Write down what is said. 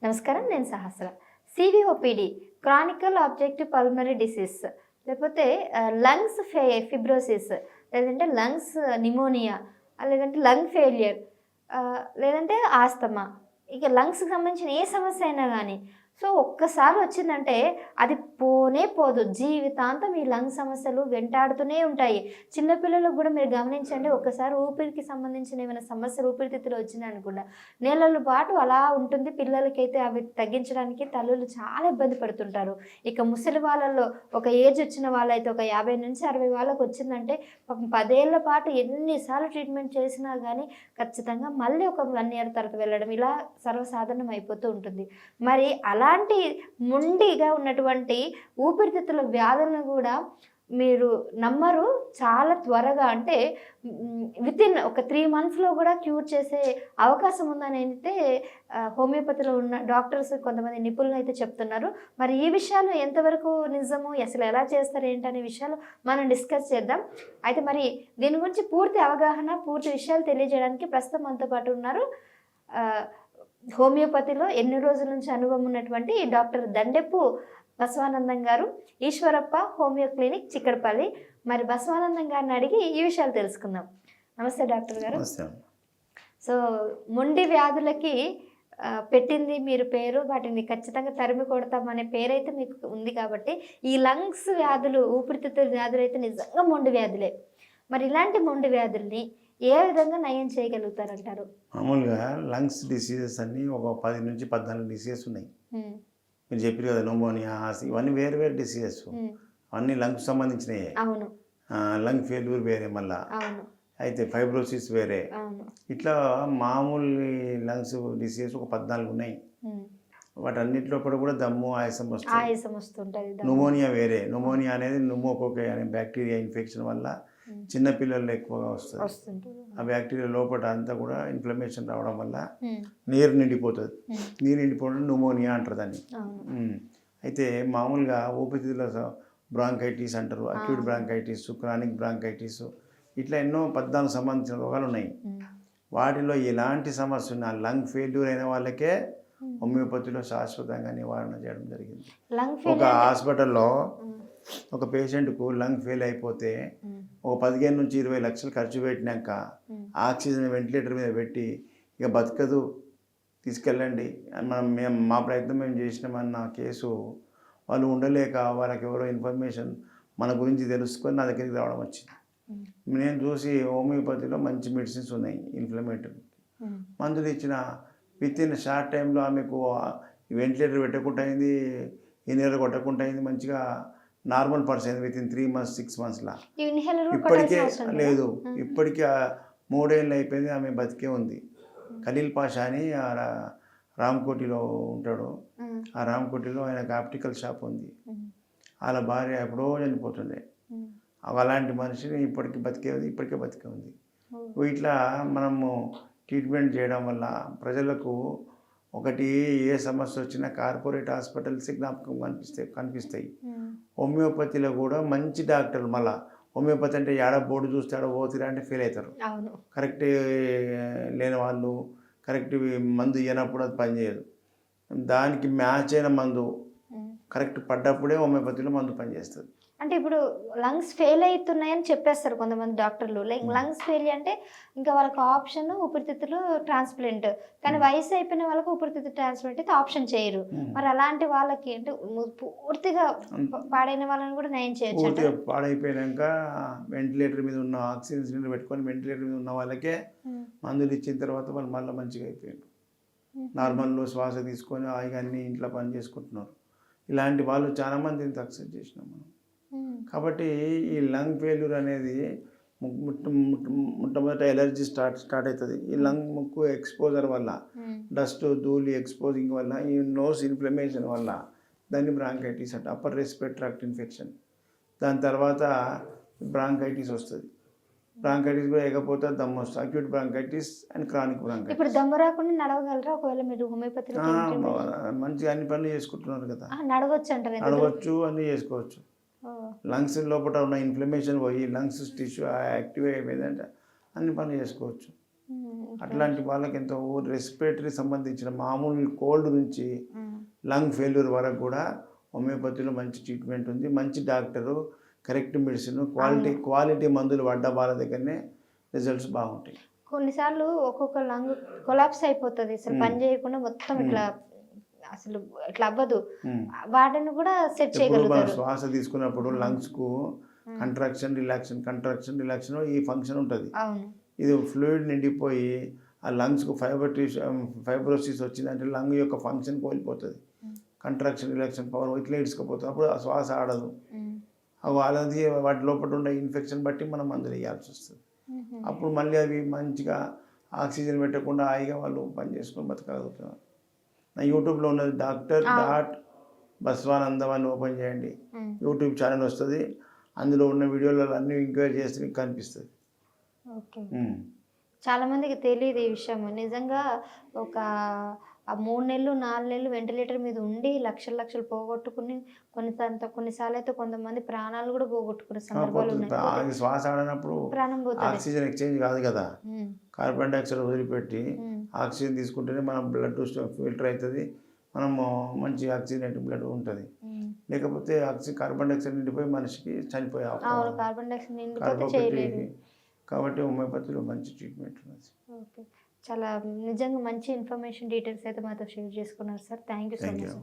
నమస్కారం, నేను సహస్ర. సివిఓపిడి Chronicle objective pulmonary disease లేకపోతే లంగ్స్ ఫిబ్రోసిస్, లేదంటే లంగ్స్ నిమోనియా, లేదంటే లంగ్ ఫెయిలియర్, లేదంటే ఆస్తమా, ఇక లంగ్స్కి సంబంధించిన ఏ సమస్య అయినా కానీ సో ఒక్కసారి వచ్చిందంటే అది పోనే పోదు, జీవితాంతం ఈ లంగ్ సమస్యలు వెంటాడుతూనే ఉంటాయి. చిన్నపిల్లలకు కూడా మీరు గమనించండి, ఒక్కసారి ఊపిరికి సంబంధించిన ఏమైనా సమస్యలు ఊపిరితిత్తులు వచ్చినాయి అనుకుండా నెలల పాటు అలా ఉంటుంది. పిల్లలకైతే అవి తగ్గించడానికి తల్లులు చాలా ఇబ్బంది పడుతుంటారు. ఇక ముసలి వాళ్ళల్లో ఒక ఏజ్ వచ్చిన వాళ్ళైతే ఒక 50 నుంచి 60 వాళ్ళకి వచ్చిందంటే 10 ఏళ్ల పాటు ఎన్నిసార్లు ట్రీట్మెంట్ చేసినా కానీ ఖచ్చితంగా మళ్ళీ ఒక 1 ఇయర్ తర్వాత వెళ్ళడం ఇలా సర్వసాధారణం అయిపోతూ ఉంటుంది. మరి అలాంటి మొండిగా ఉన్నటువంటి ఊపిరితిత్తుల వ్యాధులను కూడా మీరు నమ్మరు, చాలా త్వరగా అంటే వితిన్ ఒక 3 monthsలో కూడా క్యూర్ చేసే అవకాశం ఉందని అయితే హోమియోపతిలో ఉన్న డాక్టర్స్ కొంతమంది నిపుణులు అయితే చెప్తున్నారు. మరి ఈ విషయాలు ఎంతవరకు నిజము, అసలు ఎలా చేస్తారు ఏంటనే విషయాలు మనం డిస్కస్ చేద్దాం. అయితే మరి దీని గురించి పూర్తి అవగాహన, పూర్తి విషయాలు తెలియజేయడానికి ప్రస్తుతం మనతో పాటు ఉన్నారు హోమియోపతిలో ఎన్ని రోజుల నుంచి అనుభవం ఉన్నటువంటి డాక్టర్ దండెపు బసవానందం గారు, ఈశ్వరప్ప హోమియో క్లినిక్ చిక్కడపల్లి. మరి బసవానందం గారిని అడిగి ఈ విషయాలు తెలుసుకుందాం. నమస్తే డాక్టర్ గారు. సో మొండి వ్యాధులకి పెట్టింది మీరు పేరు, వాటిని ఖచ్చితంగా తరిమి కొడతాం అనే పేరైతే మీకు ఉంది కాబట్టి ఈ లంగ్స్ వ్యాధులు, ఊపిరితిత్తుల వ్యాధులు అయితే నిజంగా మొండి వ్యాధులే. మరి ఇలాంటి మొండి వ్యాధుల్ని ఏ విధంగా నయం చేయగలుగుతారంటారు? మామూలుగా లంగ్స్ డిసీజెస్ అన్నీ ఒక 10 నుంచి 14 డిసీజెస్ ఉన్నాయి. మీరు చెప్పారు కదా, న్యూమోనియా, ఇవన్నీ వేరు వేరు డిసీజెస్, అన్నీ లంగ్స్ సంబంధించినవి. అవును. లంగ్ ఫెయిల్యూర్ వేరే, మళ్ళా అయితే ఫైబ్రోసిస్ వేరే, ఇట్లా మామూలు లంగ్స్ డిసీజెస్ ఒక 14 ఉన్నాయి. వాటన్నిటిలో కూడా దమ్ము, ఆయాసం వస్తుంటుంది. న్యూమోనియా వేరే. న్యూమోనియా అనేది న్యూమోకోకై అనే బ్యాక్టీరియా ఇన్ఫెక్షన్ వల్ల చిన్నపిల్లల్లో ఎక్కువగా వస్తుంది. ఆ బ్యాక్టీరియా లోపల అంతా కూడా ఇన్ఫ్లమేషన్ రావడం వల్ల నీరు నిండిపోతుంది. నీరు నిండిపోవడం న్యూమోనియా అంటారు దాన్ని. అయితే మామూలుగా ఊపిరితిత్తుల బ్రాంకైటిస్ అంటారు, అక్యూట్ బ్రాంకైటిస్, క్రానిక్ బ్రాంకైటిస్, ఇట్లా ఎన్నో 14 సంబంధించిన రోగాలు ఉన్నాయి. వాటిలో ఎలాంటి సమస్య ఉన్నా లంగ్ ఫెయిల్యూర్ అయిన వాళ్ళకే హోమియోపతిలో శాశ్వతంగా నివారణ చేయడం జరిగింది. ఒక హాస్పిటల్లో ఒక పేషెంట్కు లంగ్ ఫెయిల్ అయిపోతే ఒక 15 నుంచి 20 లక్షలు ఖర్చు పెట్టినాక ఆక్సిజన్ వెంటిలేటర్ మీద పెట్టి ఇక బతకదు, తీసుకెళ్ళండి మా ప్రయత్నం మేము చేసినామన్న కేసు వాళ్ళు ఉండలేక వాళ్ళకి ఎవరో ఇన్ఫర్మేషన్ మన గురించి తెలుసుకొని నా దగ్గరికి రావడం వచ్చింది. నేను చూసి హోమియోపతిలో మంచి మెడిసిన్స్ ఉన్నాయి, ఇన్ఫ్లమేటరీ మందులు ఇచ్చిన విత్ ఇన్ షార్ట్ టైంలో ఆమెకు వెంటిలేటర్ పెట్టకుండా అయింది, ఇన్హేలర్ కొట్టకుండా అయింది, మంచిగా నార్మల్ పర్సన్ అయింది విత్ ఇన్ 3 months 6 monthsలా. ఇప్పటికే లేదు, ఇప్పటికే 3 ఏళ్ళు అయిపోయింది, ఆమె బతికే ఉంది. ఖలీల్ పాషా అని రామ్కోటిలో ఉంటాడు. ఆ రామ్కోటిలో ఆయనకు ఆప్టికల్ షాప్ ఉంది. వాళ్ళ భార్య ఎప్పుడో చనిపోతుండే, అలాంటి మనిషిని ఇప్పటికే బతికే ఉంది. ఇట్లా మనము ట్రీట్మెంట్ చేయడం వల్ల ప్రజలకు ఒకటి ఏ సమస్య వచ్చినా కార్పొరేట్ హాస్పిటల్స్ జ్ఞాపకం కనిపిస్తాయి. హోమియోపతిలో కూడా మంచి డాక్టర్లు, మళ్ళీ హోమియోపతి అంటే ఏడ బోర్డు చూస్తే ఆడ పోతిరా అంటే ఫెయిల్ అవుతారు. కరెక్ట్ లేని వాళ్ళు కరెక్ట్ మందు ఇవ్వనప్పుడు అది పనిచేయదు. దానికి మ్యాచ్ అయిన మందు కరెక్ట్ పడ్డప్పుడే హోమియోపతిలో మందు పనిచేస్తుంది. అంటే ఇప్పుడు లంగ్స్ ఫెయిల్ అవుతున్నాయని చెప్పేస్తారు కొంతమంది డాక్టర్లు. లైక్ లంగ్స్ ఫెయిల్ అంటే ఇంకా వాళ్ళకి ఆప్షన్ ఊపిరితిత్తులు ట్రాన్స్ప్లాంట్, కానీ వయసు అయిపోయిన వాళ్ళకి ఊపిరితిత్తు ట్రాన్స్ప్లాంట్ అయితే ఆప్షన్ చేయరు. మరి అలాంటి వాళ్ళకి అంటే పూర్తిగా పాడైన వాళ్ళని కూడా నయం చేయొచ్చు. పాడైపోయాక వెంటిలేటర్ మీద ఉన్న ఆక్సిజన్ సిలిండర్ పెట్టుకొని వెంటిలేటర్ మీద ఉన్న వాళ్ళకే మందులు ఇచ్చిన తర్వాత వాళ్ళు మళ్ళీ మంచిగా అయిపోయారు. నార్మల్లో శ్వాస తీసుకొని హాయిగా అన్ని ఇంట్లో పని చేసుకుంటున్నారు. ఇలాంటి వాళ్ళు చాలామందిని సక్సెస్ చేసినాం మనం. కాబట్టి ఈ లంగ్ ఫెయిల్యూర్ అనేది మొట్టమొదట ఎలర్జీ స్టార్ట్ అవుతుంది. ఈ లంగ్ ముక్కు ఎక్స్పోజర్ వల్ల, డస్ట్ ధూళి ఎక్స్పోజింగ్ వల్ల, ఈ నోస్ ఇన్ఫ్లమేషన్ వల్ల దాన్ని బ్రాంకైటిస్ అంటే అప్పర్ రెస్పిరేటరీ ట్రాక్ట్ ఇన్ఫెక్షన్. దాని తర్వాత బ్రాంకైటిస్ వస్తుంది. బ్రాంకైటిస్ కూడా ఎగపోతే దమ్ము వస్తుంది, acute bronchitis and chronic bronchitis. ఇప్పుడు దమ్ము రాకుండా నడవగలరా ఒకవేళ మీరు హోమియోపతిలో? మంచిగా అన్ని పనులు చేసుకుంటున్నారు కదా, నడవచ్చు, అన్నీ చేసుకోవచ్చు. లంగ్స్ లోపల ఉన్న ఇన్ఫ్లమేషన్ పోయి లంగ్స్ టిష్యూ యాక్టివ్ అయిపోయిందంటే అన్ని పనులు చేసుకోవచ్చు. అట్లాంటి వాళ్ళకి ఎంతో రెస్పిరేటరీ సంబంధించిన మామూలు కోల్డ్ నుంచి లంగ్ ఫెయిల్యూర్ వరకు కూడా హోమియోపతిలో మంచి ట్రీట్మెంట్ ఉంది. మంచి డాక్టరు, కరెక్ట్ మెడిసిన్, క్వాలిటీ మందులు పడ్డ వాళ్ళ దగ్గరనే రిజల్ట్స్ బాగుంటాయి. కొన్నిసార్లు ఒక్కొక్క లంగ్ కొలాప్స్ అయిపోతుంది, అసలు పని చేయకుండా మొత్తం ఇట్లా అసలు ఇట్లా అవ్వదు, వాటిని కూడా సెట్ చేయగలుగుతారు. శ్వాస తీసుకున్నప్పుడు లంగ్స్కు కంట్రాక్షన్ రిలాక్షన్ ఈ ఫంక్షన్ ఉంటుంది. ఇది ఫ్లూయిడ్ నిండిపోయి ఆ లంగ్స్కు ఫైబ్రోసిస్ వచ్చిందంటే లంగ్ యొక్క ఫంక్షన్ కోల్పోతుంది. కంట్రాక్షన్ రిలాక్షన్ పవర్ ఇట్లా ఇడుచుకుపోతుంది. అప్పుడు ఆ శ్వాస ఆడదు. వాళ్ళది వాటి లోపల ఉండే ఇన్ఫెక్షన్ బట్టి మనం మందులు వేయాల్సి వస్తుంది. అప్పుడు మళ్ళీ అవి మంచిగా ఆక్సిజన్ పెట్టకుండా హాయిగా వాళ్ళు పని చేసుకొని బతకగలుగుతున్నారు. నా యూట్యూబ్లో ఉన్నది Dr. అని ఓపెన్ చేయండి, యూట్యూబ్ ఛానల్ వస్తుంది. అందులో ఉన్న వీడియోలలో అన్నీ ఎంక్వైరీ చేస్తే మీకు కనిపిస్తుంది. ఓకే, చాలా మందికి తెలియదు ఈ విషయం. నిజంగా ఒక 3 నెలలు 4 నెలలు వెంటిలేటర్ మీద ఉండి లక్షలు పోగొట్టుకుని కొన్నిసార్లు అయితే కొంతమంది ప్రాణాలు కూడా పోగొట్టుకునే సందర్భాలు ఉన్నాయి. శ్వాస ఆడనప్పుడు ప్రాణం పోతుంది. ఆక్సిజన్ ఎక్స్చేంజ్ కాదు కదా, కార్బన్ డైఆక్సైడ్ వదిలిపెట్టి ఆక్సిజన్ తీసుకుంటేనే మన బ్లడ్ ఫిల్టర్ అవుతుంది, మనము మంచి ఆక్సిజనేటెడ్ బ్లడ్ ఉంటుంది. లేకపోతే కార్బన్ డైఆక్సైడ్ నిండిపోయి మనిషికి చనిపోయే కాబట్టి హోమియోపతిలో మంచి ట్రీట్మెంట్ ఉన్నది. ఓకే, చాలా నిజంగా మంచి ఇన్ఫర్మేషన్ డీటెయిల్స్ అయితే మాతో షేర్ చేసుకున్నారు sir. Thank you so much.